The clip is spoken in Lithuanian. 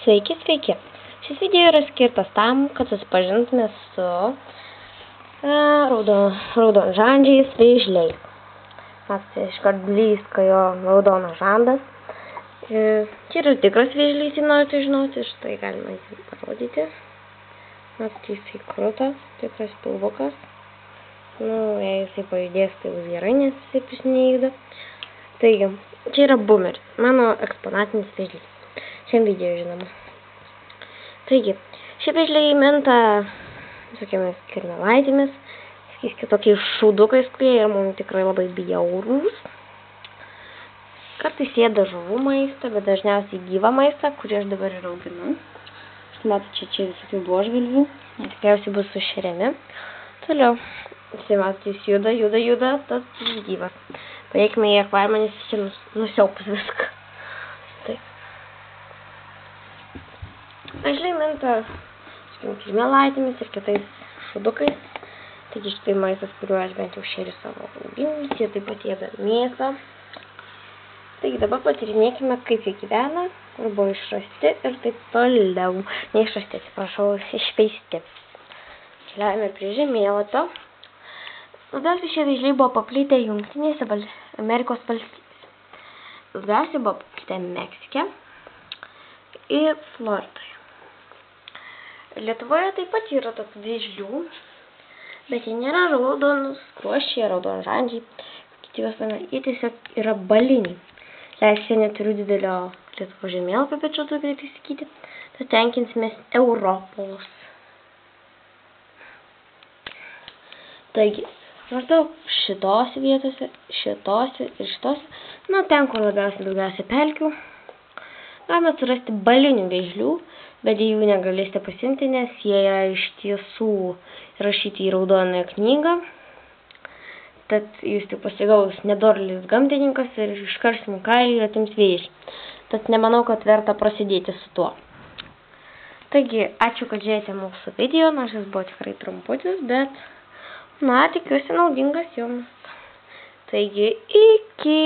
Sveiki, sveiki. Šis video yra skirtas tam, kad susipažintume su raudonžandžiais vėžliais. Matote, iškart blizga jo raudonas žandas. Čia yra tikras vėžlys, jei norite žinoti, štai galima jį parodyti. Matote, jisai krutas, tikras pilvukas. Jei jisai pajudės, tai bus gerai, nes jisai prisneigda. Taigi, čia yra bumeris, mano eksponatinis vėžlys. Šiam video žinoma. Taigi, šie vėžliai minta visokiamis kirmėlaitėmis, kitokiais šūdukais, kurie yra mums tikrai labai bjaurūs. Kartais ėda žuvų maistą, bet dažniausiai gyvą maistą, kurį aš dabar ir auginu. Matote, čia visokių buožgalvių, tikriausiai bus sušeriami. Toliau, matote, jis juda, tas gyvas. Paėkime į akvariumą, nes jis čia nusiaupus viską. Taip. Vėžliai minta kirmėlaitėmis ir kitais šūdukais. Taigi štai maistas, kuriuo aš bent jau šeriu savo auginimus. Jie taip pat ėda mėsą. Taigi dabar patyrinėkime, kaip jie gyvena, kur buvo išrasti ir taip toliau. Neišrasti, atsiprašau, išveisti. Keliaujame prie žemėlapio. Labiausiai šie vėžliai buvo paplitę Jungtinėse Amerikos valstybėse. Labiausiai buvo paplitę Meksike ir Floridoje. Lietuvoje taip pat yra tokių vėžlių, bet jie nėra raudonus skruosčiai, raudonžandžiai, kiti juos vadina, jie tiesiog yra baliniai. Leiskite, neturiu didelio Lietuvos žemėlapio, bet čia turiu greitai sakyti, tad tenkinsimės Europos. Taigi, maždaug šitos vietose, šitose ir šitose, ten, kur daugiausiai pelkių, galime surasti balinių vėžlių, bet jų negalėsite pasimti, nes jie yra iš tiesų rašyti į raudonąją knygą. Tad jūs tik pasigaus nedorėlis gamtininkas ir iškarsim kailį ir atims vėžlį. Tad nemanau, kad verta prasidėti su tuo. Taigi, ačiū, kad žiūrėjote mūsų video, nors jis buvo tikrai trumputis, bet, tikiuosi naudingas jums. Taigi, iki.